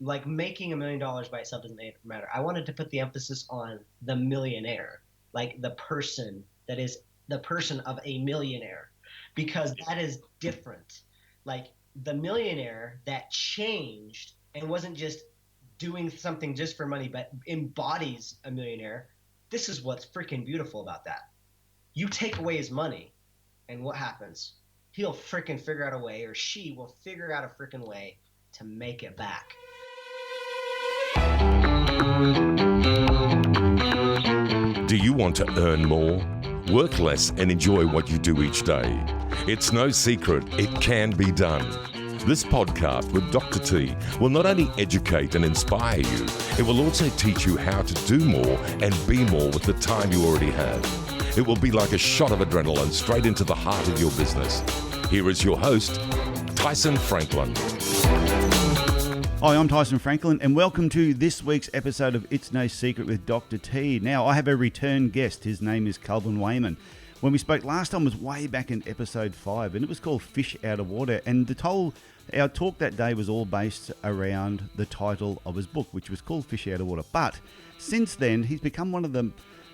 like making $1 million by itself doesn't matter. I wanted to put the emphasis on the millionaire, like the person that is the person of a millionaire, because that is different. Like the millionaire that changed and wasn't just doing something just for money, but embodies a millionaire. This is what's freaking beautiful about that. You take away his money, and what happens? He'll freaking figure out a way, or she will figure out a freaking way to make it back. Do you want to earn more? Work less and enjoy what you do each day. It's no secret, it can be done. This podcast with Dr. T will not only educate and inspire you, it will also teach you how to do more and be more with the time you already have. It will be like a shot of adrenaline straight into the heart of your business. Here is your host, Tyson Franklin. Hi, I'm Tyson Franklin, and welcome to this week's episode of It's No Secret with Dr. T. Now, I have a return guest. His name is Calvin Wayman. When we spoke last time was way back in episode 5, and it was called Fish Out of Water. And our talk that day was all based around the title of his book, which was called Fish Out of Water. But since then, he's become one of the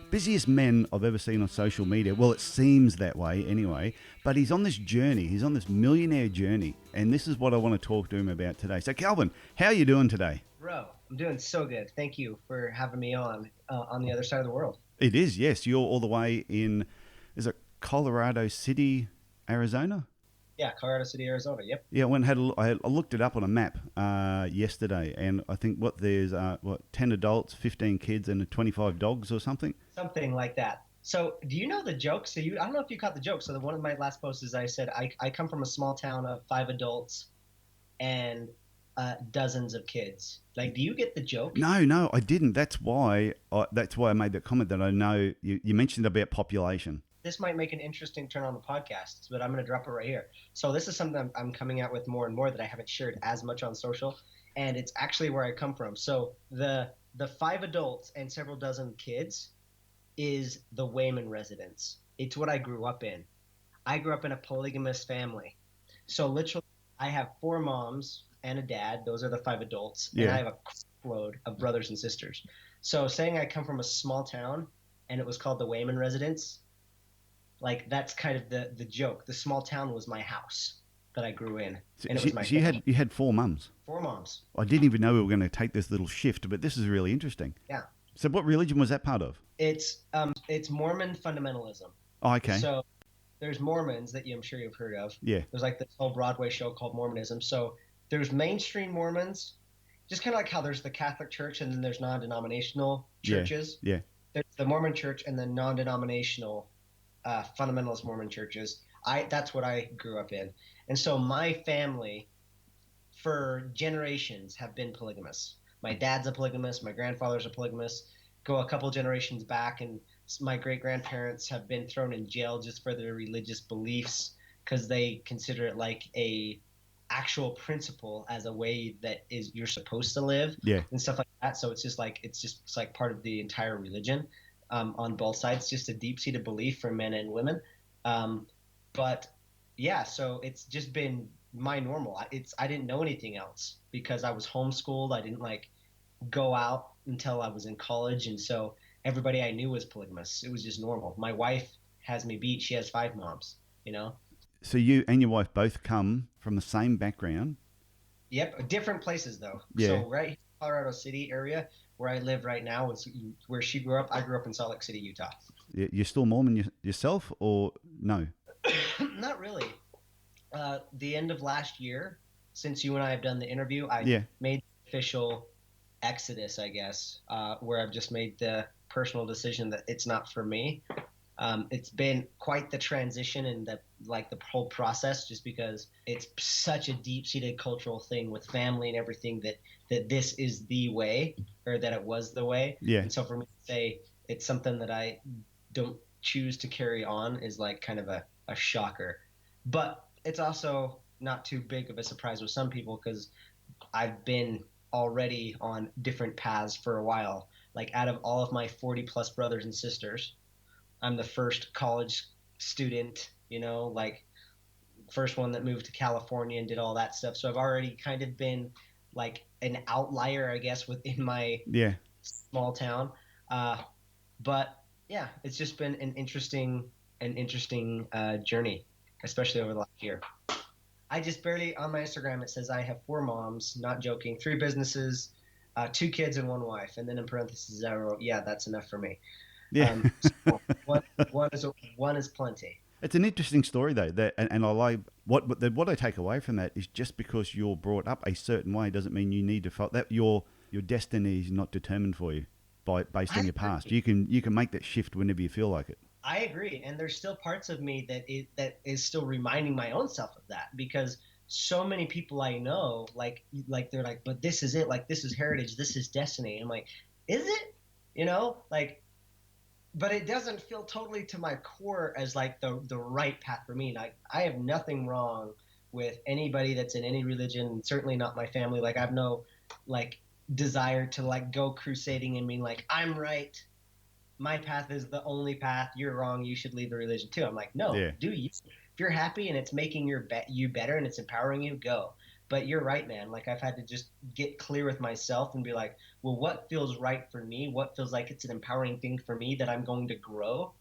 busiest men I've ever seen on social media. Well, it seems that way anyway. But he's on this journey. He's on this millionaire journey. And this is what I want to talk to him about today. So, Calvin, how are you doing today? Bro, I'm doing so good. Thank you for having me on the other side of the world. It is, yes. You're all the way in, is it Colorado City, Arizona? Yeah, Colorado City, Arizona. Yep. Yeah, I looked it up on a map yesterday, and I think there's 10 adults, 15 kids, and 25 dogs or something. Something like that. So, do you know the joke? I don't know if you caught the joke. So, one of my last posts is I said I come from a small town of 5 adults and dozens of kids. Like, do you get the joke? No, I didn't. That's why I made that comment. That I know you mentioned about population. This might make an interesting turn on the podcast, but I'm going to drop it right here. So this is something I'm coming out with more and more that I haven't shared as much on social, and it's actually where I come from. So the 5 adults and several dozen kids is the Wayman residence. It's what I grew up in. I grew up in a polygamous family. So literally, I have 4 moms and a dad. Those are the 5 adults. Yeah. And I have a load of brothers and sisters. So saying I come from a small town and it was called the Wayman residence, like that's kind of the joke. The small town was my house that I grew in, and it was my family. You had 4 mums. 4 moms. I didn't even know we were going to take this little shift, but this is really interesting. Yeah. So what religion was that part of? It's Mormon fundamentalism. Oh, okay. So there's Mormons that I'm sure you've heard of. Yeah. There's like this whole Broadway show called Mormonism. So there's mainstream Mormons, just kind of like how there's the Catholic Church and then there's non-denominational churches. Yeah. There's the Mormon Church and then non-denominational fundamentalist Mormon churches. That's what I grew up in. And so my family for generations have been polygamous. My dad's a polygamist, my grandfather's a polygamist. Go a couple generations back and my great-grandparents have been thrown in jail just for their religious beliefs because they consider it like a actual principle as a way that is you're supposed to live. Yeah. And stuff like that. So it's like part of the entire religion. On both sides, just a deep-seated belief for men and women. But yeah, so it's just been my normal. I didn't know anything else because I was homeschooled. I didn't go out until I was in college, and so everybody I knew was polygamous. It was just normal. My wife has me beat. She has 5 moms, you know? So you and your wife both come from the same background? Yep, different places though. Yeah. So right here, Colorado City area, where I live right now is where she grew up. I grew up in Salt Lake City, Utah. You're still Mormon yourself, or no? Not really. The end of last year, since you and I have done the interview, I made the official exodus, I guess, where I've just made the personal decision that it's not for me. It's been quite the transition and the whole process, just because it's such a deep-seated cultural thing with family and everything that this is the way, or that it was the way. Yeah. And so for me to say it's something that I don't choose to carry on is like kind of a shocker. But it's also not too big of a surprise with some people because I've been already on different paths for a while. Like out of all of my 40-plus brothers and sisters, I'm the first college student, first one that moved to California and did all that stuff. So I've already kind of been an outlier, I guess, within my Yeah. small town. But yeah, it's just been an interesting journey, especially over the last year. I just barely on my Instagram it says I have 4 moms, not joking, 3 businesses, 2 kids and 1 wife, and then in parentheses I wrote, yeah, that's enough for me. Yeah. So one is plenty. It's an interesting story though, that and I like what I take away from that is just because you're brought up a certain way doesn't mean you need to follow that. Your destiny is not determined for you based on your past. You can make that shift whenever you feel like it. I agree, and there's still parts of me that is still reminding my own self of that, because so many people I know, like they're like, but this is it, like this is heritage, this is destiny. I'm like, is it? Like, but it doesn't feel totally to my core as like the right path for me. Like, I have nothing wrong with anybody that's in any religion, certainly not my family. Like, I have no like desire to like go crusading and being like, I'm right, my path is the only path, you're wrong, you should leave the religion too. I'm like, no, Yeah. do you. If you're happy and it's making you better and it's empowering you, go. But you're right, man. Like, I've had to just get clear with myself and be like, well, what feels right for me? What feels like it's an empowering thing for me that I'm going to grow?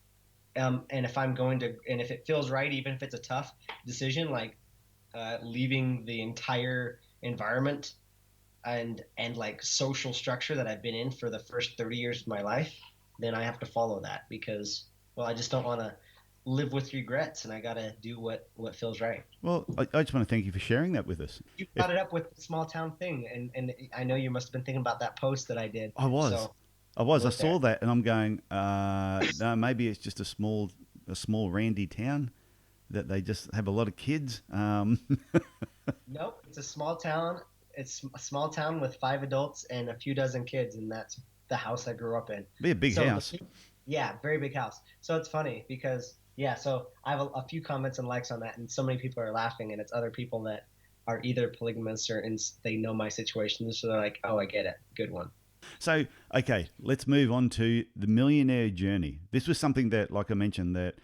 And if it feels right, even if it's a tough decision, like leaving the entire environment and like social structure that I've been in for the first 30 years of my life, then I have to follow that, because, well, I just don't want to live with regrets, and I got to do what feels right. Well, I just want to thank you for sharing that with us. You brought it up with the small town thing, and I know you must have been thinking about that post that I did. I was. So, I saw that, and I'm going, no, maybe it's just a small randy town that they just have a lot of kids. Nope, it's a small town. It's a small town with 5 adults and a few dozen kids, and that's the house I grew up in. Be a big house. Yeah, very big house. So it's funny because, yeah, so I have a few comments and likes on that, and so many people are laughing, and it's other people that are either polygamists or they know my situation, so they're like, oh, I get it. Good one. So, okay, let's move on to the millionaire journey. This was something that, like I mentioned, that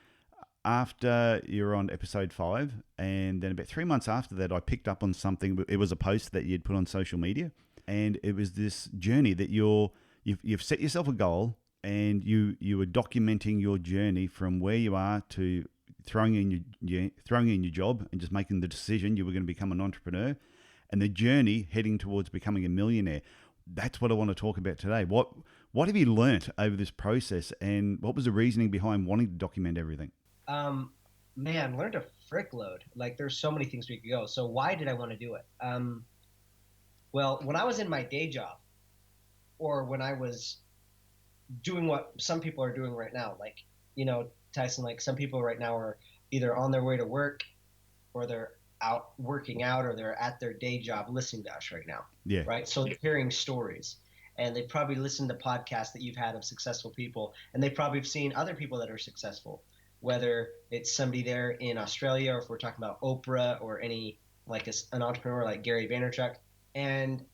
after you were on episode 5, and then about 3 months after that, I picked up on something. It was a post that you'd put on social media, and it was this journey that you've set yourself a goal, and you were documenting your journey from where you are to throwing in your job and just making the decision you were going to become an entrepreneur, and the journey heading towards becoming a millionaire. That's what I want to talk about today. What have you learnt over this process, and what was the reasoning behind wanting to document everything? Man, learned a frick load. Like, there's so many things we could go. So why did I want to do it? Well, when I was in my day job, or when I was doing what some people are doing right now, like, Tyson, like some people right now are either on their way to work, or they're out working out, or they're at their day job listening to us right now. Yeah. Right. So they're hearing stories, and they probably listened to podcasts that you've had of successful people, and they probably have seen other people that are successful, whether it's somebody there in Australia, or if we're talking about Oprah, or any like an entrepreneur like Gary Vaynerchuk. And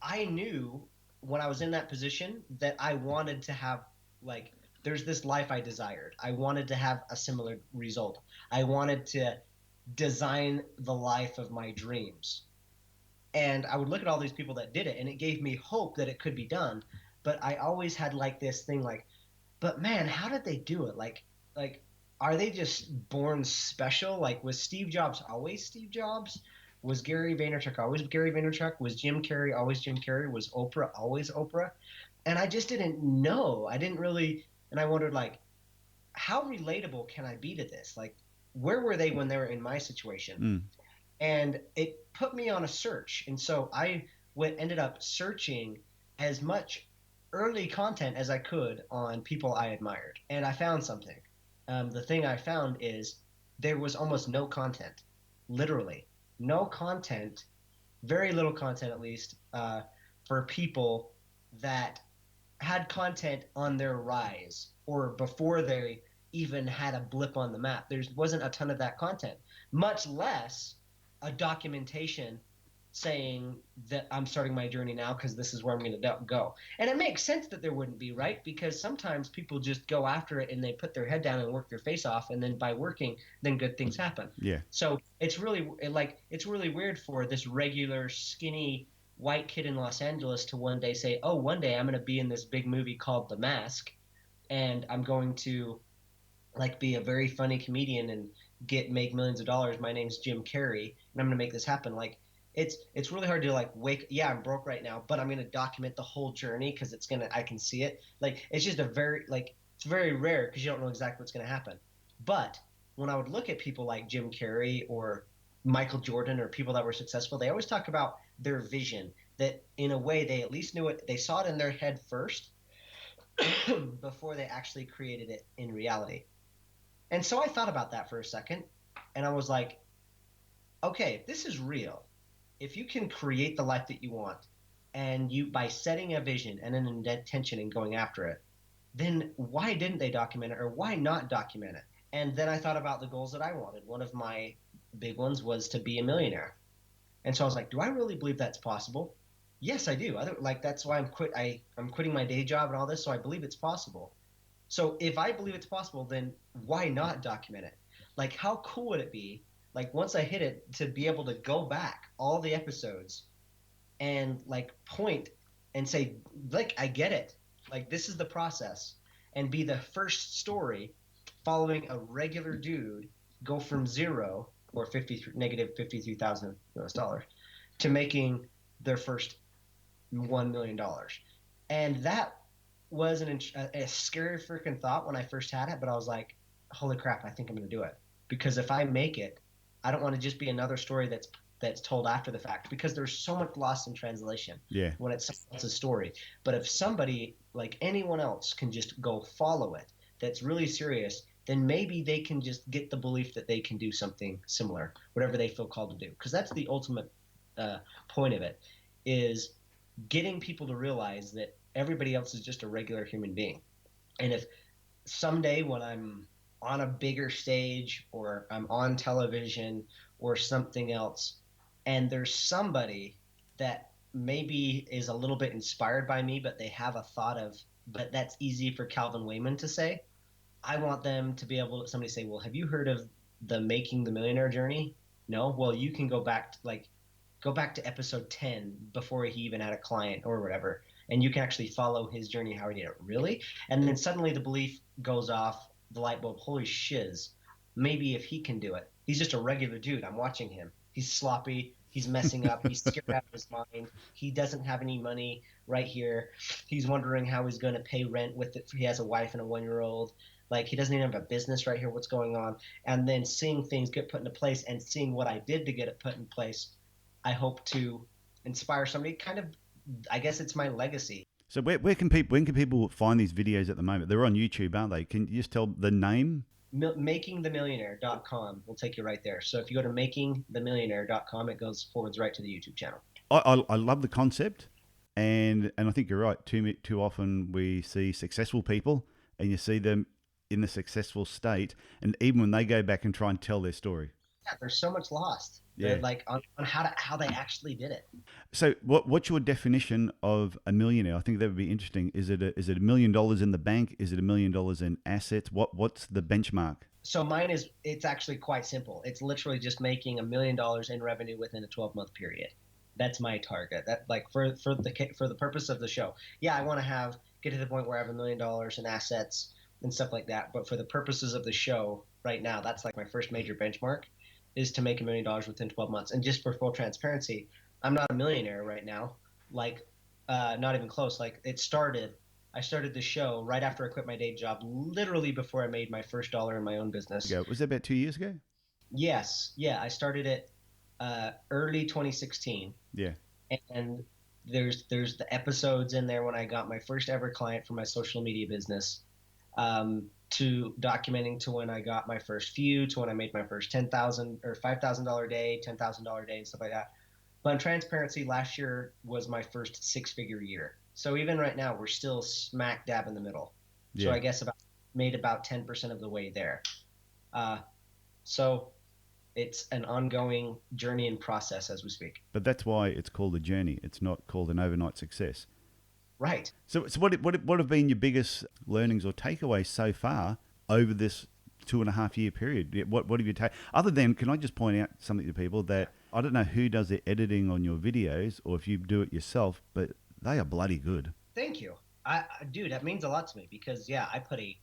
I knew when I was in that position that I wanted to have, like, there's this life I desired. I wanted to have a similar result. I wanted to design the life of my dreams. And I would look at all these people that did it, and it gave me hope that it could be done. But I always had like this thing like, but man, how did they do it? Like, are they just born special? Like, was Steve Jobs always Steve Jobs? Was Gary Vaynerchuk always Gary Vaynerchuk? Was Jim Carrey always Jim Carrey? Was Oprah always Oprah? And I just didn't know. I didn't really, and I wondered, like, how relatable can I be to this? Like, where were they when they were in my situation? And it put me on a search. And so I ended up searching as much early content as I could on people I admired. And I found something. The thing I found is there was almost no content, literally no content, very little content at least, for people that had content on their rise or before they even had a blip on the map. There wasn't a ton of that content, much less a documentation saying that I'm starting my journey now because this is where I'm going to go. And it makes sense that there wouldn't be, right? Because sometimes people just go after it and they put their head down and work their face off, and then by working, then good things happen. Yeah. So it's really weird for this regular skinny white kid in Los Angeles to one day say, oh, one day I'm going to be in this big movie called The Mask, and I'm going to like be a very funny comedian and make millions of dollars. My name's Jim Carrey, and I'm going to make this happen. Like it's really hard to like I'm broke right now, but I'm going to document the whole journey because I can see it. Like it's just it's very rare because you don't know exactly what's going to happen. But when I would look at people like Jim Carrey or Michael Jordan or people that were successful, they always talk about their vision, that in a way they at least knew it. They saw it in their head first before they actually created it in reality. And so I thought about that for a second, and I was like, okay, if this is real, if you can create the life that you want, and you by setting a vision and an intention and going after it, then why didn't they document it, or why not document it? And then I thought about the goals that I wanted. One of my big ones was to be a millionaire. And so I was like, do I really believe that's possible? Yes, I do. That's why I'm quitting my day job and all this, so I believe it's possible. So if I believe it's possible, then why not document it? Like, how cool would it be, like, once I hit it, to be able to go back all the episodes and, like, point and say, like, I get it. Like, this is the process. And be the first story following a regular dude go from zero, or negative $53,000 to making their first $1 million. And that was a scary freaking thought when I first had it, but I was like, holy crap, I think I'm going to do it. Because if I make it, I don't want to just be another story that's told after the fact, because there's so much lost in translation when it's someone else's story. But if somebody, like anyone else, can just go follow it, that's really serious, then maybe they can just get the belief that they can do something similar, whatever they feel called to do. Because that's the ultimate point of it, is getting people to realize that everybody else is just a regular human being. And if someday when I'm on a bigger stage, or I'm on television or something else, and there's somebody that maybe is a little bit inspired by me, but they have a thought of, but that's easy for Calvin Wayman to say, I want them to be able to, somebody say, well, have you heard of the Making the Millionaire journey? No? Well, you can go back to episode 10 before he even had a client or whatever, and you can actually follow his journey, how he did it. Really? And then suddenly the belief goes off, the light bulb, holy shiz, maybe if he can do it. He's just a regular dude. I'm watching him. He's sloppy. He's messing up. He's scared out of his mind. He doesn't have any money right here. He's wondering how he's going to pay rent with it. He has a wife and a 1-year-old. Like, he doesn't even have a business right here. What's going on? And then seeing things get put into place and seeing what I did to get it put in place, I hope to inspire somebody. Kind of, I guess it's my legacy. So when can people find these videos at the moment? They're on YouTube, aren't they? Can you just tell the name? makingthemillionaire.com will take you right there. So if you go to makingthemillionaire.com, it goes forwards right to the YouTube channel. I love the concept, and I think you're right. Too often we see successful people, and you see them in the successful state, and even when they go back and try and tell their story, there's so much lost. Yeah. Like on how they actually did it. So what's your definition of a millionaire? I think that would be interesting. Is it $1 million in the bank? Is it $1 million in assets? What's the benchmark? So mine it's actually quite simple. It's literally just making $1 million in revenue within a 12-month period. That's my target. That, like, for the purpose of the show. Yeah, I want to get to the point where I have $1 million in assets and stuff like that. But for the purposes of the show right now, that's like my first major benchmark, is to make $1 million within 12 months. And just for full transparency, I'm not a millionaire right now. Like, not even close. Like, I started the show right after I quit my day job, literally before I made my first dollar in my own business. Was that about 2 years ago? Yes. Yeah. I started it early 2016. Yeah. And there's the episodes in there when I got my first ever client for my social media business, to documenting to when I got my first few, to when I made my first $10,000 or $5,000 day, $10,000 day, and stuff like that. But in transparency, last year was my first 6-figure year. So even right now, we're still smack dab in the middle. Yeah. So I guess made about 10% of the way there. So it's an ongoing journey and process as we speak. But that's why it's called a journey. It's not called an overnight success. Right. So what have been your biggest learnings or takeaways so far over this 2.5 year period? What have you taken? Other than, can I just point out something to people that I don't know who does the editing on your videos or if you do it yourself, but they are bloody good. Thank you. Dude, that means a lot to me because yeah, I put a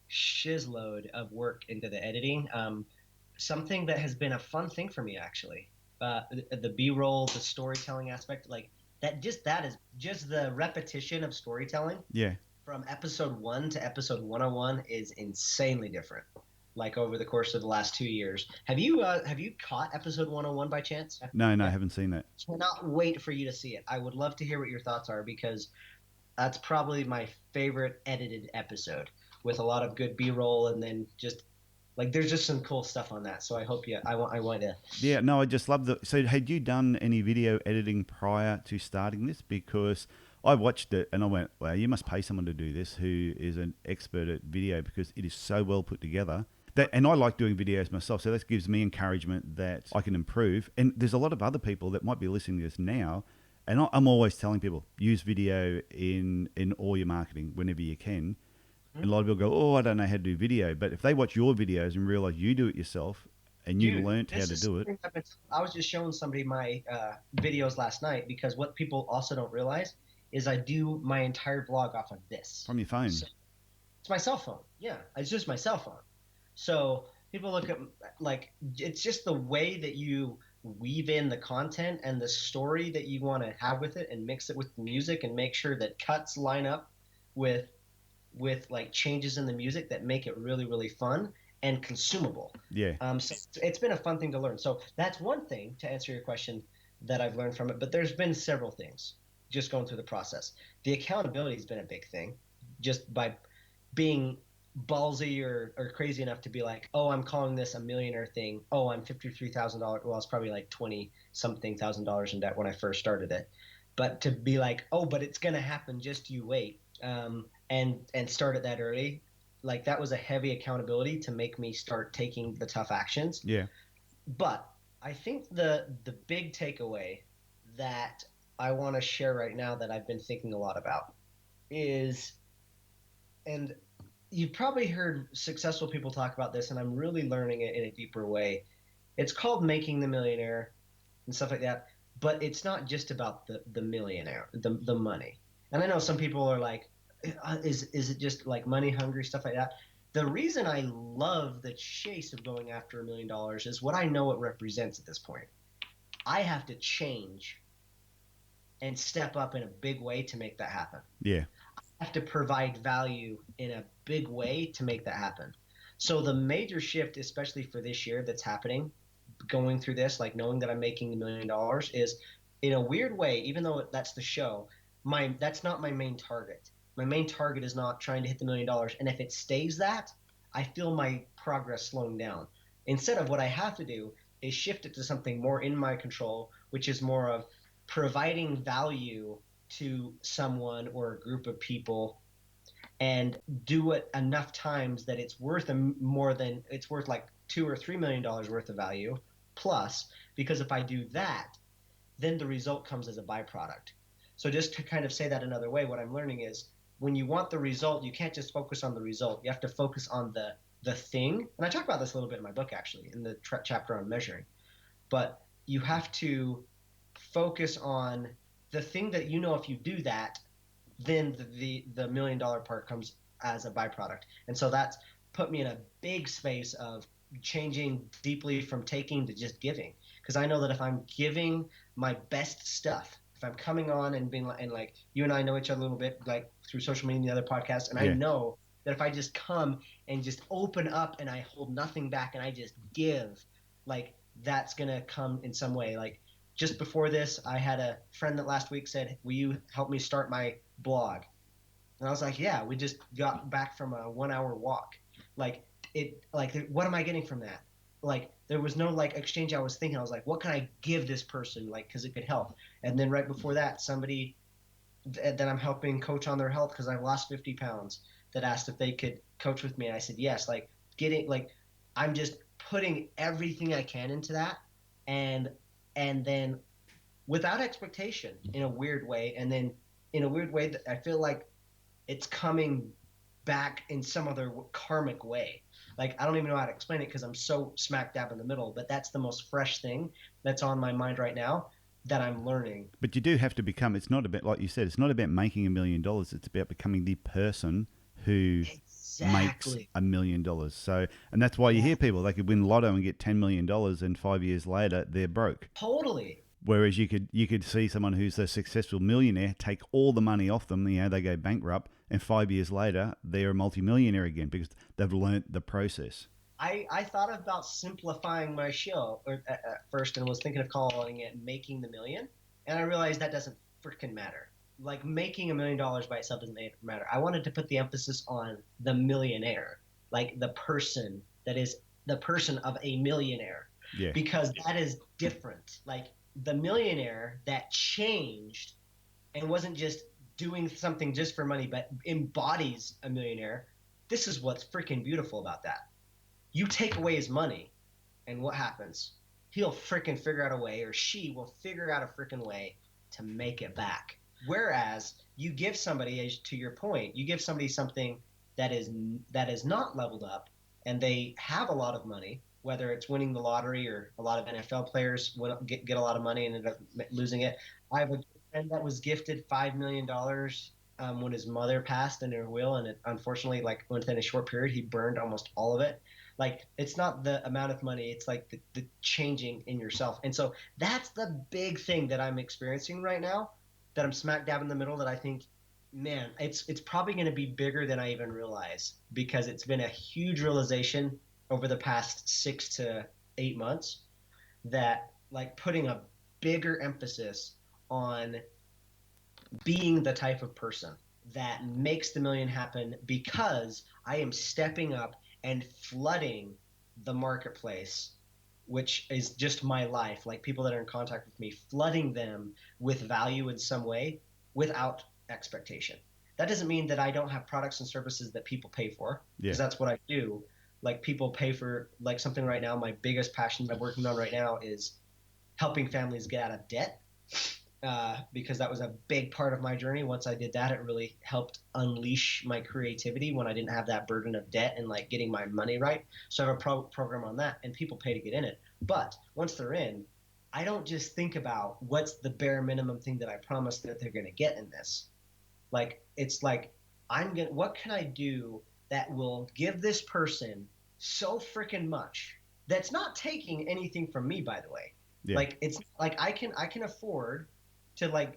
shizload of work into the editing. Something that has been a fun thing for me actually. The B-roll, the storytelling aspect, like that is just the repetition of storytelling Yeah. from episode 1 to episode 101 is insanely different. Like over the course of the last 2 years. Have you caught episode 101 by chance? No, I Yeah. haven't seen that. Cannot wait for you to see it. I would love to hear what your thoughts are because that's probably my favorite edited episode with a lot of good B-roll and then just like there's just some cool stuff on that. So I hope I want to. Yeah, no, I just love the. So, had you done any video editing prior to starting this? Because I watched it and I went, "Wow, you must pay someone to do this who is an expert at video because it is so well put together." And I like doing videos myself, so that gives me encouragement that I can improve. And there's a lot of other people that might be listening to this now, and I'm always telling people use video in all your marketing whenever you can. And a lot of people go, "Oh, I don't know how to do video," but if they watch your videos and realize you do it yourself and you learned how to do it. I was just showing somebody my videos last night because what people also don't realize is I do my entire vlog off of this. From your phone. So, it's my cell phone. Yeah, it's just my cell phone. So people look at like it's just the way that you weave in the content and the story that you want to have with it and mix it with the music and make sure that cuts line up with like changes in the music that make it really, really fun and consumable. Yeah. So it's been a fun thing to learn. So that's one thing to answer your question that I've learned from it, but there's been several things just going through the process. The accountability has been a big thing just by being ballsy or crazy enough to be like, oh, I'm calling this a millionaire thing. Oh, I'm $53,000. Well, it's probably like 20 something $1,000 in debt when I first started it. But to be like, oh, but it's going to happen. Just you wait. And start it that early. Like that was a heavy accountability to make me start taking the tough actions. Yeah. But I think the big takeaway that I want to share right now that I've been thinking a lot about is, and you've probably heard successful people talk about this, and I'm really learning it in a deeper way. It's called making the millionaire and stuff like that, but it's not just about the millionaire, the money. And I know some people are like, is it just like money hungry, stuff like that? The reason I love the chase of going after $1 million is what I know it represents at this point. I have to change and step up in a big way to make that happen. Yeah. I have to provide value in a big way to make that happen. So the major shift, especially for this year that's happening, going through this, like knowing that I'm making $1 million is in a weird way, even though that's the show, that's not my main target. My main target is not trying to hit the $1 million. And if it stays that, I feel my progress slowing down. Instead of what I have to do is shift it to something more in my control, which is more of providing value to someone or a group of people and do it enough times that it's worth more than it's worth like $2 or $3 million worth of value plus, because if I do that, then the result comes as a byproduct. So just to kind of say that another way, what I'm learning is when you want the result, you can't just focus on the result. You have to focus on the thing. And I talk about this a little bit in my book, actually, in the chapter on measuring. But you have to focus on the thing that you know if you do that, then the $1 million part comes as a byproduct. And so that's put me in a big space of changing deeply from taking to just giving. Because I know that if I'm giving my best stuff, if I'm coming on and being like you and I know each other a little bit, like through social media and the other podcasts, and I know that if I just come and just open up and I hold nothing back and I just give, like that's gonna come in some way. Like just before this, I had a friend that last week said, "Will you help me start my blog?" And I was like, "Yeah." We just got back from a 1-hour walk. Like what am I getting from that? Like there was no like exchange. I was thinking, I was like, what can I give this person? Like, cause it could help. And then right before that, somebody that I'm helping coach on their health, cause I lost 50 pounds, that asked if they could coach with me. And I said, yes, like I'm just putting everything I can into that. And then without expectation in a weird way. And then in a weird way that I feel like it's coming back in some other karmic way. Like, I don't even know how to explain it because I'm so smack dab in the middle, but that's the most fresh thing that's on my mind right now that I'm learning. But you do have to become, it's not about, like you said, it's not about making $1 million. It's about becoming the person who makes $1 million. So, and that's why you hear people, they could win lotto and get $10 million and 5 years later they're broke. Totally. Whereas you could see someone who's a successful millionaire, take all the money off them, they go bankrupt, and 5 years later they're a multimillionaire again because they've learned the process. I thought about simplifying my show at first and was thinking of calling it Making the Million, and I realized that doesn't freaking matter. Like, making $1 million by itself doesn't matter. I wanted to put the emphasis on the millionaire, like the person that is the person of a millionaire, because that is different. Like, the millionaire that changed and wasn't just doing something just for money, but embodies a millionaire. This is what's freaking beautiful about that. You take away his money, and what happens? He'll freaking figure out a way, or she will figure out a freaking way to make it back. Whereas you give somebody, to your point, you give somebody something that is not leveled up, and they have a lot of money, whether it's winning the lottery or a lot of NFL players get a lot of money and end up losing it. I have a friend that was gifted $5 million when his mother passed in her will, and it, unfortunately, like, within a short period, he burned almost all of it. Like, it's not the amount of money, it's like the changing in yourself. And so that's the big thing that I'm experiencing right now, that I'm smack dab in the middle, that I think, man, it's probably going to be bigger than I even realize, because it's been a huge realization over the past 6 to 8 months that, like, putting a bigger emphasis on being the type of person that makes the million happen, because I am stepping up and flooding the marketplace, which is just my life, like people that are in contact with me, flooding them with value in some way without expectation. That doesn't mean that I don't have products and services that people pay for, because that's what I do. Like, people pay for, like, something right now, my biggest passion that I'm working on right now is helping families get out of debt. Because that was a big part of my journey. Once I did that, it really helped unleash my creativity when I didn't have that burden of debt and, like, getting my money right. So I have a program on that, and people pay to get in it. But once they're in, I don't just think about what's the bare minimum thing that I promised that they're going to get in this. Like, it's like, what can I do that will give this person so freaking much that's not taking anything from me, by the way. Like, it's like I can afford to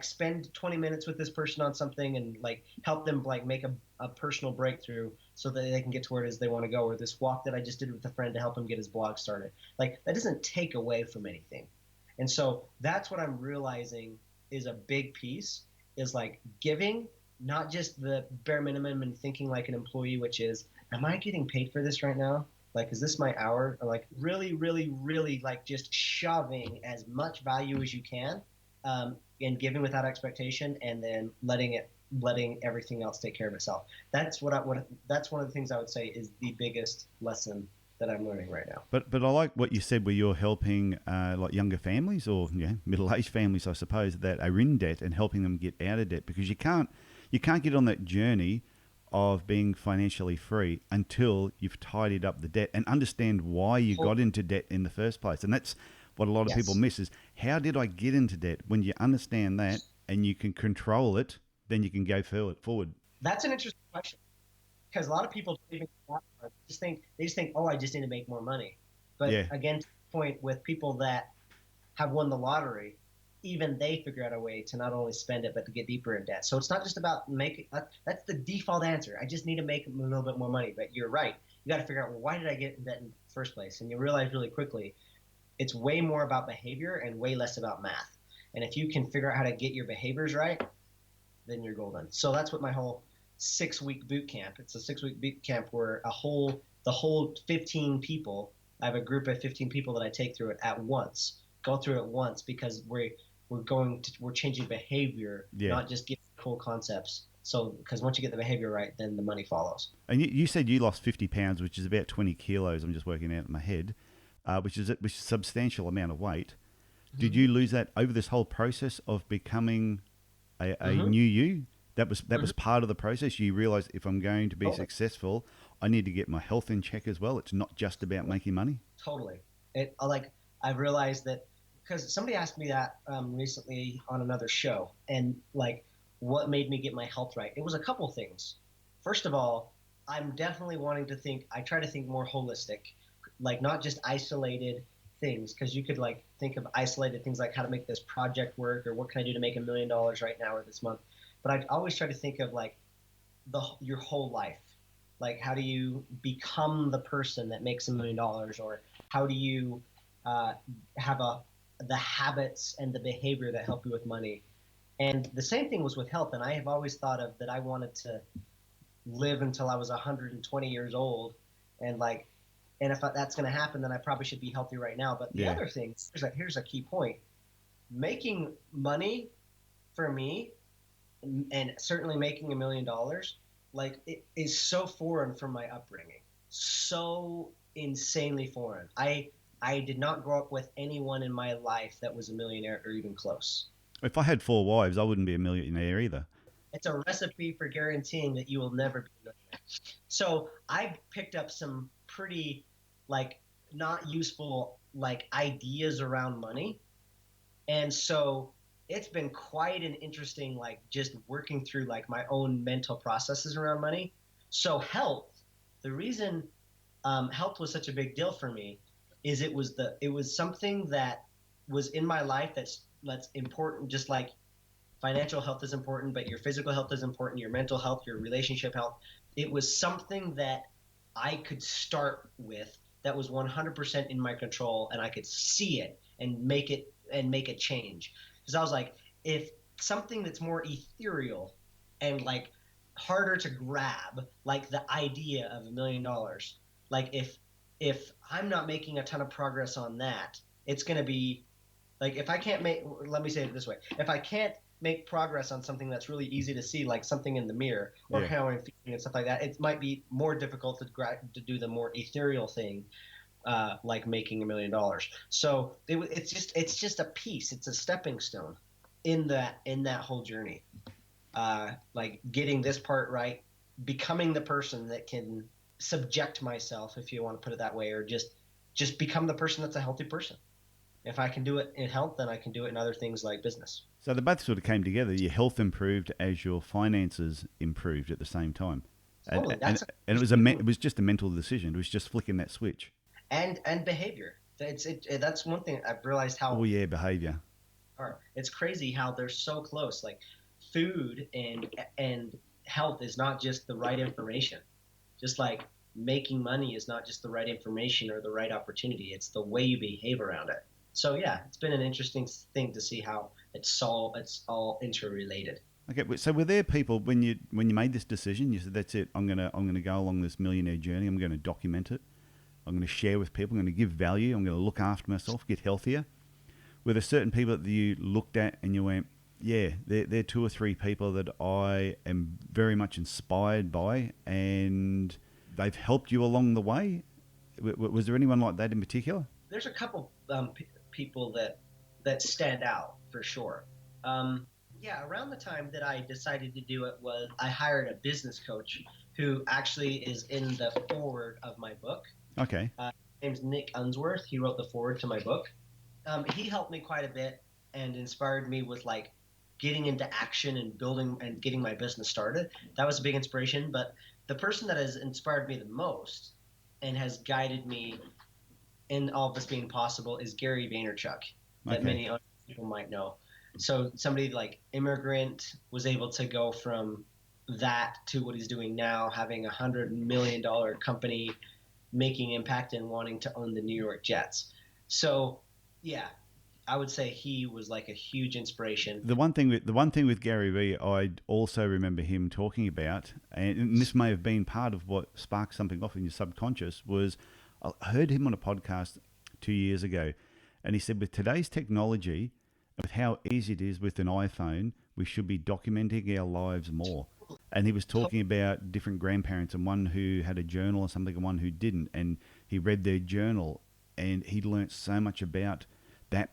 spend 20 minutes with this person on something and, like, help them, like, make a personal breakthrough so that they can get to where it is they want to go, or this walk that I just did with a friend to help him get his blog started. Like, that doesn't take away from anything. And so that's what I'm realizing is a big piece, is, like, giving, not just the bare minimum and thinking like an employee, which is, am I getting paid for this right now? Like, is this my hour? Or, like, really, really, really, like, just shoving as much value as you can, and giving without expectation, and then letting everything else take care of itself. That's that's one of the things I would say is the biggest lesson that I'm learning right now. But I like what you said, where you're helping like younger families, or middle-aged families, I suppose, that are in debt, and helping them get out of debt, because you can't get on that journey of being financially free until you've tidied up the debt and understand why you got into debt in the first place. And that's what a lot of people miss, is, how did I get into debt? When you understand that and you can control it, then you can go forward. That's an interesting question, because a lot of people don't even they just think, oh, I just need to make more money. But again, to the point with people that have won the lottery, even they figure out a way to not only spend it, but to get deeper in debt. So it's not just about making, that's the default answer. I just need to make a little bit more money. But you're right. You got to figure out, well, why did I get in debt in the first place? And you realize really quickly, it's way more about behavior and way less about math. And if you can figure out how to get your behaviors right, then you're golden. So that's what my whole 6-week boot camp. It's a 6-week boot camp where the whole 15 people, I have a group of 15 people that I take through it at once, go through it once, because we're changing behavior, not just getting cool concepts. So, because once you get the behavior right, then the money follows. And you said you lost 50 pounds, which is about 20 kilos. I'm just working out in my head, which is a substantial amount of weight. Did you lose that over this whole process of becoming a new you? That was part of the process. You realize if I'm going to be successful, I need to get my health in check as well. It's not just about making money. Totally. I've realized that because somebody asked me that recently on another show, and like, what made me get my health right? It was a couple things. First of all, I'm definitely wanting to think. I try to think more holistic, like not just isolated things, because you could like think of isolated things like how to make this project work or what can I do to make $1 million right now or this month. But I always try to think of like your whole life. Like, how do you become the person that makes $1 million, or how do you have the habits and the behavior that help you with money? And the same thing was with health. And I have always thought of that I wanted to live until I was 120 years old, and if that's going to happen, then I probably should be healthy right now. But the other thing, here's a key point: making money for me, and certainly making $1 million, like, it is so foreign from my upbringing, so insanely foreign. I did not grow up with anyone in my life that was a millionaire or even close. If I had 4 wives, I wouldn't be a millionaire either. It's a recipe for guaranteeing that you will never be a millionaire. So I picked up some pretty like not useful like ideas around money. And so it's been quite an interesting, like, just working through like my own mental processes around money. So health, the reason health was such a big deal for me is it was something that was in my life that's important. Just like financial health is important, but your physical health is important, your mental health, your relationship health. It was something that I could start with that was 100% in my control, and I could see it and make it change. Because I was like, if something that's more ethereal and like harder to grab, like the idea of $1 million, like if I'm not making a ton of progress on that, it's going to be like, if I can't let me say it this way, if I can't make progress on something that's really easy to see, like something in the mirror or how I'm feeling and stuff like that, it might be more difficult to do the more ethereal thing, like making $1 million. So it's just a piece. It's a stepping stone in that whole journey. Like getting this part right, becoming the person that can subject myself, if you want to put it that way, or just become the person that's a healthy person. If I can do it in health, then I can do it in other things like business. So they both sort of came together. Your health improved as your finances improved at the same time. Totally. And it was just a mental decision. It was just flicking that switch. And behavior. That's one thing I've realized how. Oh yeah, behavior. It's crazy how they're so close. Like food and health is not just the right information. Just like making money is not just the right information or the right opportunity. It's the way you behave around it. So yeah, it's been an interesting thing to see how it's all interrelated. Okay, so were there people when you made this decision, you said, that's it, I'm gonna go along this millionaire journey, I'm gonna document it, I'm gonna share with people, I'm gonna give value, I'm gonna look after myself, get healthier? Were there certain people that you looked at and you went, yeah, they're 2 or 3 people that I am very much inspired by, and they've helped you along the way? Was there anyone like that in particular? There's a couple people that stand out for sure. Around the time that I decided to do it was I hired a business coach who actually is in the foreword of my book. Okay. His name's Nick Unsworth. He wrote the foreword to my book. He helped me quite a bit and inspired me with like getting into action and building and getting my business started. That was a big inspiration. But the person that has inspired me the most and has guided me in all of this being possible is Gary Vaynerchuk, that many other people might know. So somebody like immigrant was able to go from that to what he's doing now, having $100 million company, making impact and wanting to own the New York Jets. So yeah, I would say he was like a huge inspiration. The one thing with Gary Vee, I also remember him talking about, and this may have been part of what sparked something off in your subconscious, was I heard him on a podcast 2 years ago, and he said, with today's technology, with how easy it is with an iPhone, we should be documenting our lives more. And he was talking about different grandparents, and one who had a journal or something and one who didn't, and he read their journal and he learnt so much about that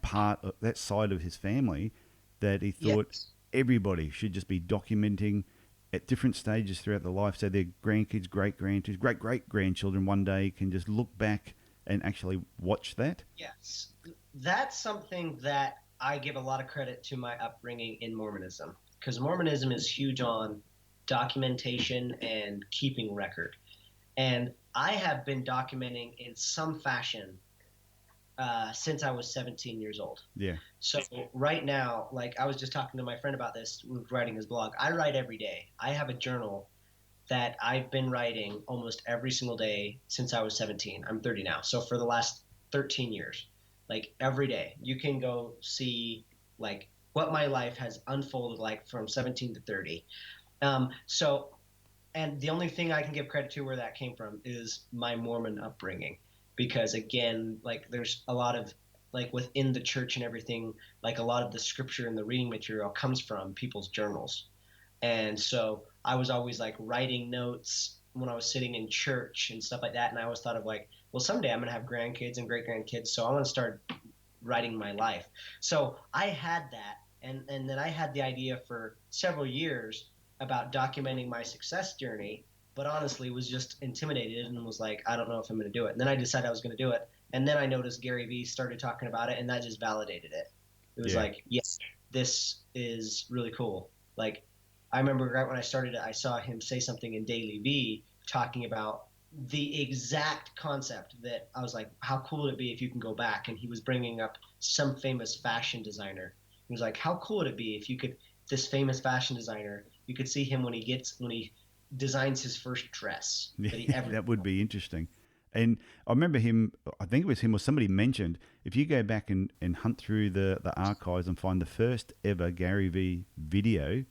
side of his family that he thought, everybody should just be documenting at different stages throughout their life, so their grandkids, great-grandkids, great-great-grandchildren one day can just look back and actually watch that? Yes. That's something that I give a lot of credit to my upbringing in Mormonism, because Mormonism is huge on documentation and keeping record. And I have been documenting in some fashion since I was 17 years old. Yeah. So right now, like I was just talking to my friend about this, writing his blog. I write every day. I have a journal that I've been writing almost every single day since I was 17. I'm 30 now. So for the last 13 years, like every day, you can go see like what my life has unfolded like from 17 to 30. And the only thing I can give credit to where that came from is my Mormon upbringing. Because again, like there's a lot of like within the church and everything, like a lot of the scripture and the reading material comes from people's journals. And so I was always like writing notes when I was sitting in church and stuff like that. And I always thought of like, well, someday I'm going to have grandkids and great grandkids. So I want to start writing my life. So I had that. And then I had the idea for several years about documenting my success journey, but honestly was just intimidated and was like, I don't know if I'm going to do it. And then I decided I was going to do it. And then I noticed Gary Vee started talking about it, and that just validated it. It was like, yes, this is really cool. Like, I remember right when I started it, I saw him say something in Daily V talking about the exact concept that I was like, how cool would it be if you can go back? And he was bringing up some famous fashion designer. He was like, how cool would it be if you could, this famous fashion designer, you could see him when he designs his first dress that he ever That would be interesting. And I remember him, I think it was him or somebody mentioned, if you go back and hunt through the archives and find the first ever Gary Vee video,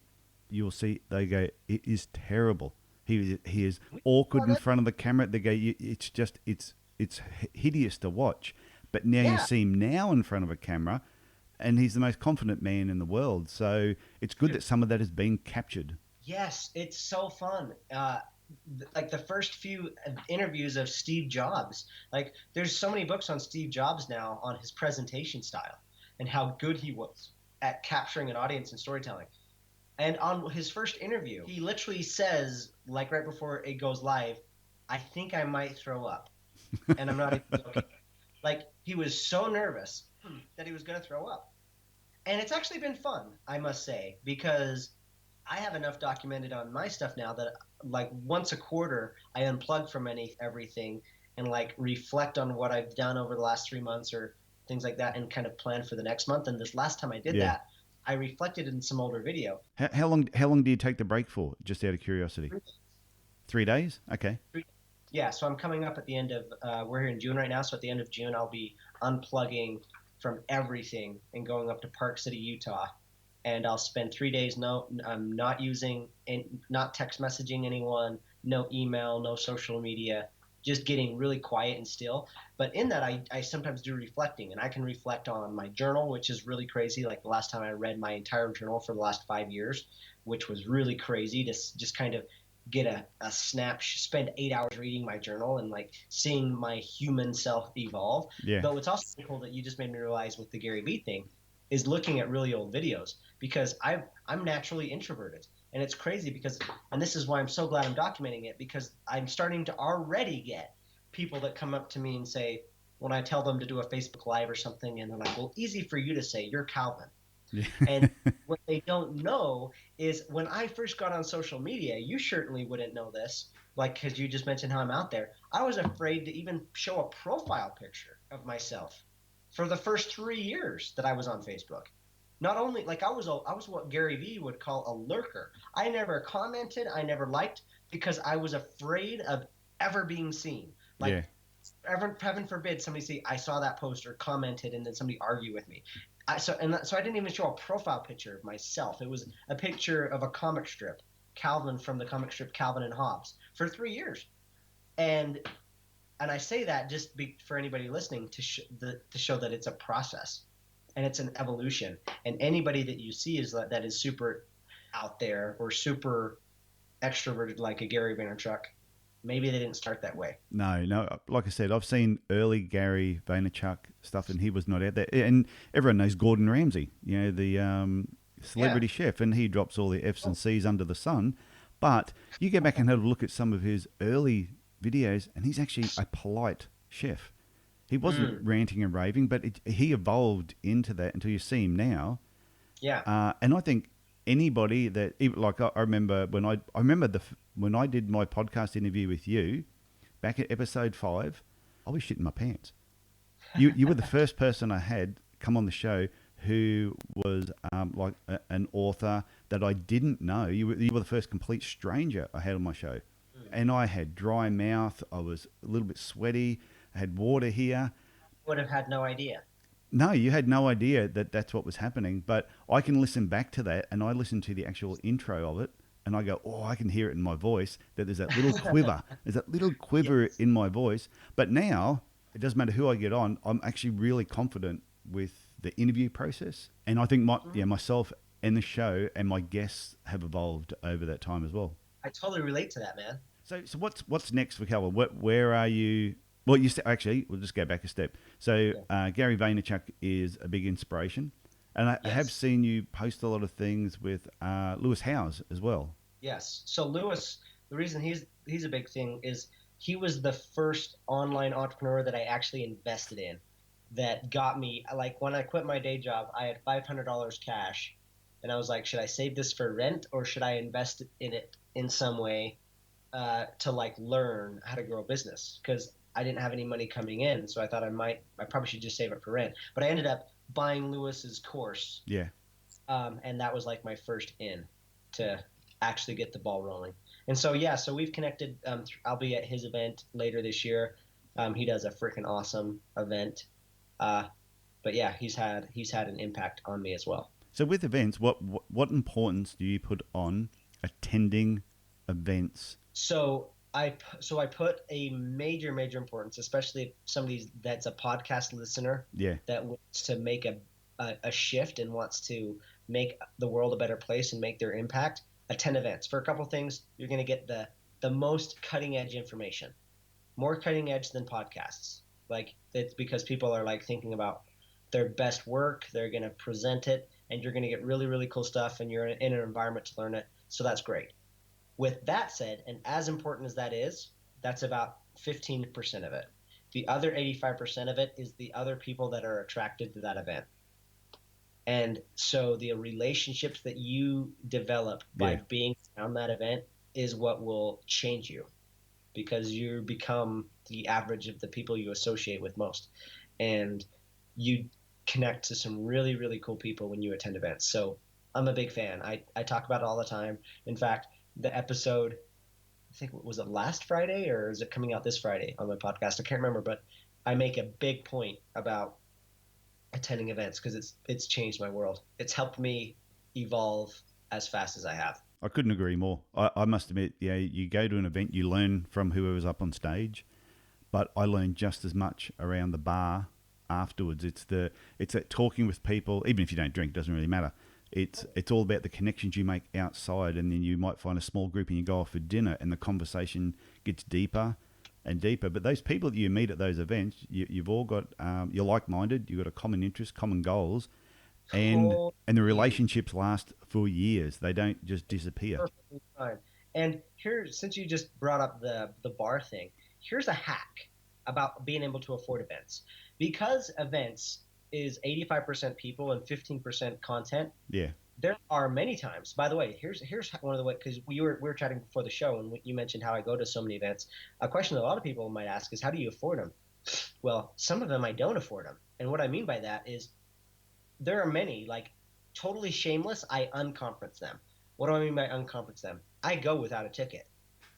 you'll see they go, it is terrible. He is awkward in front of the camera. They go, it's hideous to watch. But now you see him now in front of a camera, and he's the most confident man in the world. So it's good that some of that has been captured. Yes, it's so fun. Like the first few interviews of Steve Jobs, like there's so many books on Steve Jobs now on his presentation style and how good he was at capturing an audience and storytelling. And on his first interview, he literally says, like right before it goes live, I think I might throw up. And I'm not even joking. Like he was so nervous that he was going to throw up. And it's actually been fun, I must say, because I have enough documented on my stuff now that like once a quarter I unplug from everything and like reflect on what I've done over the last 3 months or things like that and kind of plan for the next month. And this last time I did that, I reflected in some older video. How long do you take the break for, just out of curiosity? 3 days? Okay. Yeah, so I'm coming up at the end of, we're here in June right now, so at the end of June I'll be unplugging from everything and going up to Park City, Utah. And I'll spend 3 days not using and not text messaging anyone, no email, no social media, just getting really quiet and still. But in that, I sometimes do reflecting, and I can reflect on my journal, which is really crazy. Like the last time I read my entire journal for the last 5 years, which was really crazy to just kind of get a spend 8 hours reading my journal and like seeing my human self evolve. Yeah. But what's also cool that you just made me realize with the Gary Vee thing is looking at really old videos, because I'm naturally introverted. And it's crazy because, and this is why I'm so glad I'm documenting it, because I'm starting to already get people that come up to me and say, when I tell them to do a Facebook Live or something, and they're like, well, easy for you to say, you're Calvin. Yeah. And what they don't know is when I first got on social media, you certainly wouldn't know this, like, because you just mentioned how I'm out there. I was afraid to even show a profile picture of myself for the first 3 years that I was on Facebook. Not only, like, I was what Gary Vee would call a lurker. I never commented, I never liked, because I was afraid of ever being seen. Like, heaven forbid somebody say, I saw that post or commented, and then somebody argue with me. So I didn't even show a profile picture of myself. It was a picture of a comic strip, Calvin from the comic strip Calvin and Hobbes, for 3 years. And I say that just for anybody listening to show that it's a process and it's an evolution. And anybody that you see that is super out there or super extroverted like a Gary Vaynerchuk, maybe they didn't start that way. No. Like I said, I've seen early Gary Vaynerchuk stuff, and he was not out there. And everyone knows Gordon Ramsay, you know, the celebrity chef, and he drops all the F's and C's under the sun. But you go back and have a look at some of his early videos, and he's actually a polite chef. He wasn't ranting and raving, but he evolved into that until you see him now. Yeah. And I think anybody that, like, I remember when when I did my podcast interview with you back at episode 5, I was shitting my pants. You were the first person I had come on the show who was like an author that I didn't know. You were the first complete stranger I had on my show. And I had dry mouth. I was a little bit sweaty. I had water here. Would have had no idea. No, you had no idea that that's what was happening. But I can listen back to that, and I listen to the actual intro of it, and I go, oh, I can hear it in my voice, that there's that little quiver. There's that little quiver in my voice. But now, it doesn't matter who I get on, I'm actually really confident with the interview process. And I think myself and the show and my guests have evolved over that time as well. I totally relate to that, man. So what's next for Calvin? Where are you? Well, actually, we'll just go back a step. So Gary Vaynerchuk is a big inspiration. And I have seen you post a lot of things with Lewis Howes as well. Yes. So Lewis, the reason he's a big thing is he was the first online entrepreneur that I actually invested in that got me, like when I quit my day job, I had $500 cash. And I was like, should I save this for rent or should I invest in it in some way to like learn how to grow a business? Because I didn't have any money coming in. So I thought I probably should just save it for rent. But I ended up buying Lewis's course. Yeah. And that was like my first in to actually get the ball rolling. And so, so we've connected. I'll be at his event later this year. He does a freaking awesome event. But yeah, he's had an impact on me as well. So with events, what importance do you put on attending events? So I put a major importance, especially if somebody that's a podcast listener that wants to make a shift and wants to make the world a better place and make their impact. Attend events. For a couple things, you're going to get the most cutting edge information, more cutting edge than podcasts. Like it's because people are like thinking about their best work, they're going to present it, and you're going to get really, really cool stuff, and you're in an environment to learn it. So that's great. With that said, and as important as that is, that's about 15% of it. The other 85% of it is the other people that are attracted to that event. And so the relationships that you develop by being around that event is what will change you, because you become the average of the people you associate with most. And you connect to some really, really cool people when you attend events. So I'm a big fan. I talk about it all the time. In fact, the episode, I think, was it last Friday or is it coming out this Friday on my podcast? I can't remember, but I make a big point about attending events because it's changed my world. It's helped me evolve as fast as I have. I couldn't agree more. I must admit, you go to an event, you learn from whoever's up on stage, but I learned just as much around the bar afterwards. It's that talking with people, even if you don't drink, doesn't really matter. It's all about the connections you make outside, and then you might find a small group and you go off for dinner and the conversation gets deeper and deeper. But those people that you meet at those events, you've all got, you're like-minded, you've got a common interest, common goals, and the relationships last for years. They don't just disappear. Perfectly fine. And here, since you just brought up the bar thing, here's a hack about being able to afford events. Because events is 85% people and 15% content. Yeah. There are many times. By the way, here's one of the ways, because we were chatting before the show, and you mentioned how I go to so many events. A question that a lot of people might ask is, how do you afford them? Well, some of them I don't afford them, and what I mean by that is there are many, like totally shameless. I unconference them. What do I mean by unconference them? I go without a ticket.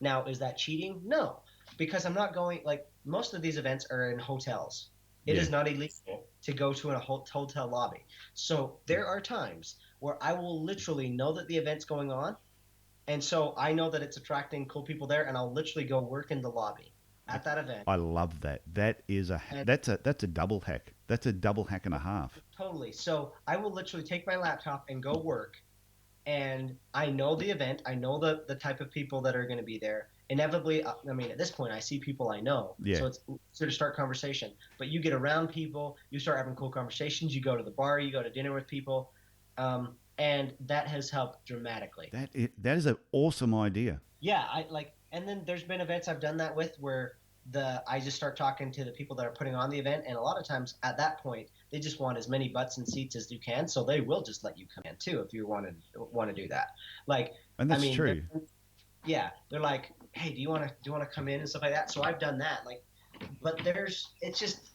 Now, is that cheating? No, because I'm not going. Like most of these events are in hotels. It is not illegal to go to a hotel lobby. So there are times where I will literally know that the event's going on, and so I know that it's attracting cool people there, and I'll literally go work in the lobby at that event. I love that. That's a double hack. That's a double hack and a half. Totally. So I will literally take my laptop and go work, and I know the event. I know the type of people that are going to be there. Inevitably, I mean, at this point, I see people I know, so it's easier to start conversation. But you get around people, you start having cool conversations. You go to the bar, you go to dinner with people, And that has helped dramatically. That is an awesome idea. Yeah, and then there's been events I've done that with where I just start talking to the people that are putting on the event, and a lot of times at that point they just want as many butts and seats as you can, so they will just let you come in too if you want to do that. And that's true. They're like, hey, do you want to come in and stuff like that? So I've done that. But it's just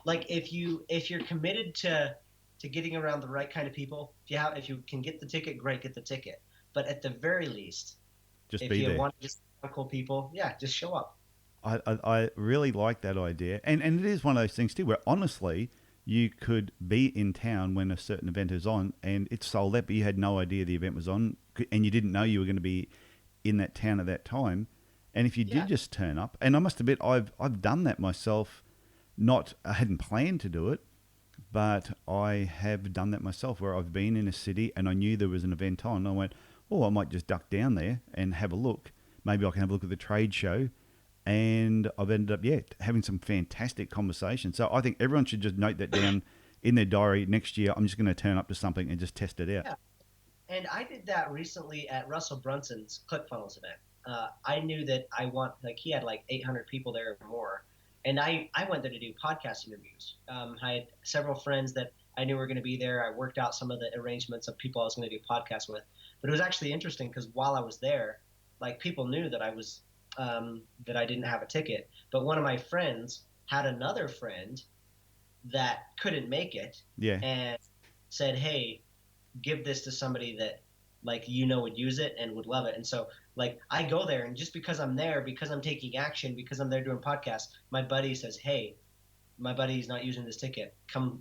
like if you're committed to getting around the right kind of people, if you can get the ticket, great, get the ticket. But at the very least, just if be you there. want to just cool people, just show up. I really like that idea. And it is one of those things too where honestly you could be in town when a certain event is on and it's sold out, but you had no idea the event was on and you didn't know you were going to be in that town at that time. And if you did just turn up, and I must admit I've done that myself. I hadn't planned to do it, but I have done that myself where I've been in a city and I knew there was an event on. I went, I might just duck down there and have a look. Maybe I can have a look at the trade show. And I've ended up, having some fantastic conversations. So I think everyone should just note that down in their diary. Next year, I'm just going to turn up to something and just test it out. Yeah. And I did that recently at Russell Brunson's ClickFunnels event. I knew that he had 800 people there or more. And I went there to do podcast interviews. I had several friends that I knew were going to be there. I worked out some of the arrangements of people I was going to do podcasts with. But it was actually interesting because while I was there, people knew that that I didn't have a ticket. But one of my friends had another friend that couldn't make it. Yeah. And said, hey, give this to somebody that would use it and would love it. And so I go there, and just because I'm there, because I'm taking action, because I'm there doing podcasts, my buddy says, hey, my buddy's not using this ticket. Come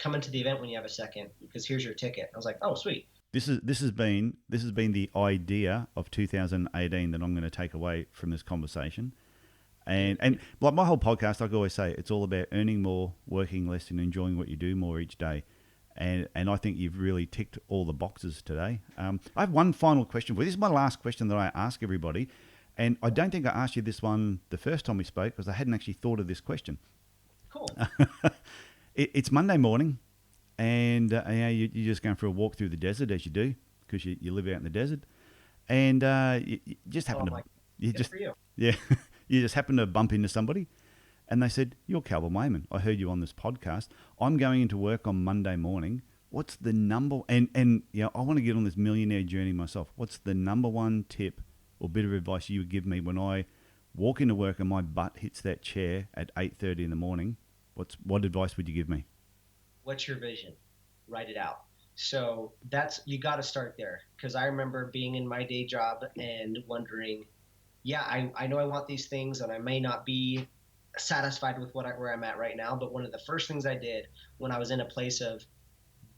into the event when you have a second, because here's your ticket. I was like, oh, sweet. This has been the idea of 2018 that I'm going to take away from this conversation. And like my whole podcast, I always say it's all about earning more, working less, and enjoying what you do more each day. And I think you've really ticked all the boxes today. I have one final question for you. This is my last question that I ask everybody. And I don't think I asked you this one the first time we spoke because I hadn't actually thought of this question. Cool. It's Monday morning, and you're just going for a walk through the desert as you do because you live out in the desert. And you just happen to... for you. Yeah, you just happen to bump into somebody. And they said, you're Calvin Wayman. I heard you on this podcast. I'm going into work on Monday morning. What's the number... And I want to get on this millionaire journey myself. What's the number one tip or bit of advice you would give me when I walk into work and my butt hits that chair at 8:30 in the morning? What advice would you give me? What's your vision? Write it out. So you got to start there. Because I remember being in my day job and wondering, I know I want these things and I may not be satisfied with where I'm at right now, but one of the first things I did when I was in a place of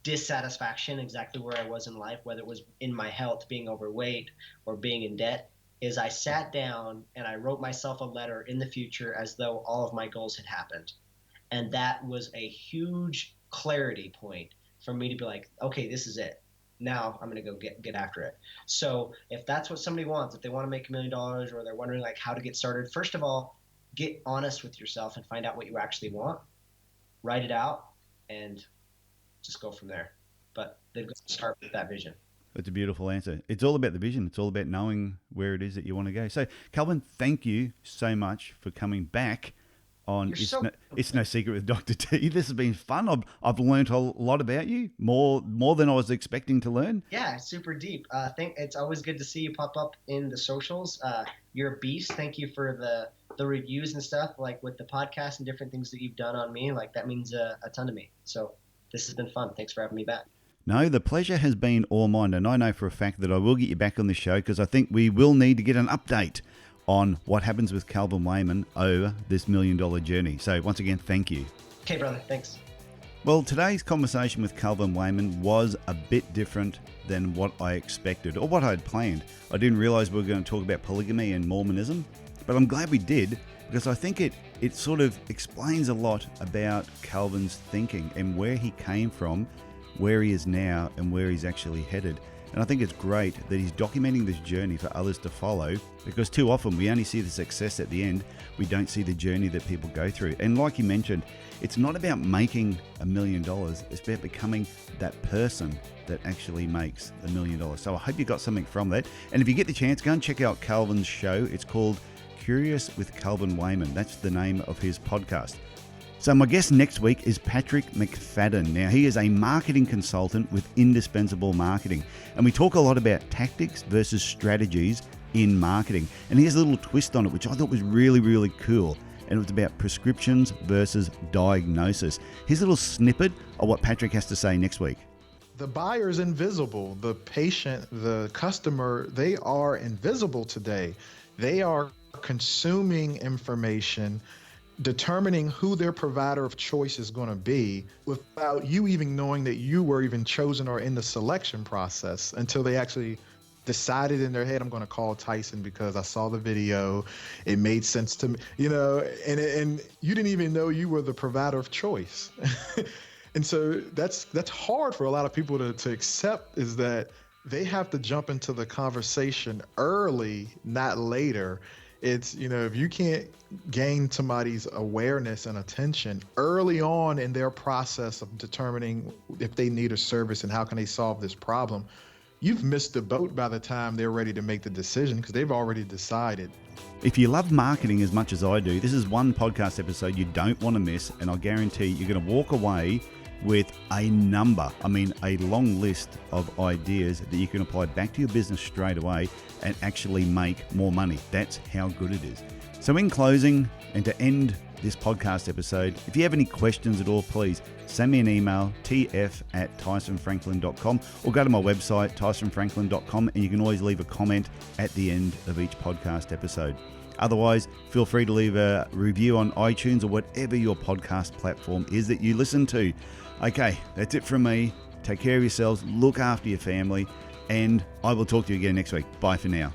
dissatisfaction, exactly where I was in life, whether it was in my health, being overweight, or being in debt, is I sat down and I wrote myself a letter in the future as though all of my goals had happened. And that was a huge clarity point for me to be like, okay, this is it. Now I'm going to go get after it. So if that's what somebody wants, if they want to make $1 million or they're wondering how to get started, first of all, get honest with yourself and find out what you actually want. Write it out and just go from there. But they've got to start with that vision. That's a beautiful answer. It's all about the vision. It's all about knowing where it is that you want to go. So, Calvin, thank you so much for coming back on It's No Secret with Dr. T. This has been fun. I've learned a lot about you, more than I was expecting to learn. Yeah, super deep. It's always good to see you pop up in the socials. You're a beast. Thank you for the reviews and stuff, with the podcast and different things that you've done on me. That means a ton to me. So this has been fun. Thanks for having me back. No, the pleasure has been all mine. And I know for a fact that I will get you back on the show because I think we will need to get an update on what happens with Calvin Wayman over this $1 million journey. So once again, thank you. Okay, brother. Thanks. Well, today's conversation with Calvin Wayman was a bit different than what I expected or what I had planned. I didn't realize we were going to talk about polygamy and Mormonism, but I'm glad we did because I think it sort of explains a lot about Calvin's thinking and where he came from, where he is now, and where he's actually headed. And I think it's great that he's documenting this journey for others to follow, because too often we only see the success at the end. We don't see the journey that people go through. And like you mentioned, it's not about making $1 million. It's about becoming that person that actually makes $1 million. So I hope you got something from that. And if you get the chance, go and check out Calvin's show. It's called Curious with Calvin Wayman. That's the name of his podcast. So my guest next week is Patrick McFadden. Now, he is a marketing consultant with Indispensable Marketing. And we talk a lot about tactics versus strategies in marketing. And he has a little twist on it, which I thought was really, really cool. And it was about prescriptions versus diagnosis. Here's a little snippet of what Patrick has to say next week. The buyer is invisible. The patient, the customer, they are invisible today. They are consuming information, determining who their provider of choice is going to be without you even knowing that you were even chosen or in the selection process until they actually decided in their head, I'm going to call Tyson because I saw the video. It made sense to me, and you didn't even know you were the provider of choice. And so that's hard for a lot of people to accept, is that they have to jump into the conversation early, not later. It's, if you can't gain somebody's awareness and attention early on in their process of determining if they need a service and how can they solve this problem, you've missed the boat by the time they're ready to make the decision, because they've already decided. If you love marketing as much as I do, this is one podcast episode you don't want to miss, and I guarantee you're going to walk away with a long list of ideas that you can apply back to your business straight away and actually make more money. That's how good it is. So in closing, and to end this podcast episode, if you have any questions at all, please send me an email, tf@tysonfranklin.com, or go to my website, tysonfranklin.com, and you can always leave a comment at the end of each podcast episode. Otherwise, feel free to leave a review on iTunes or whatever your podcast platform is that you listen to. Okay, that's it from me. Take care of yourselves, look after your family, and I will talk to you again next week. Bye for now.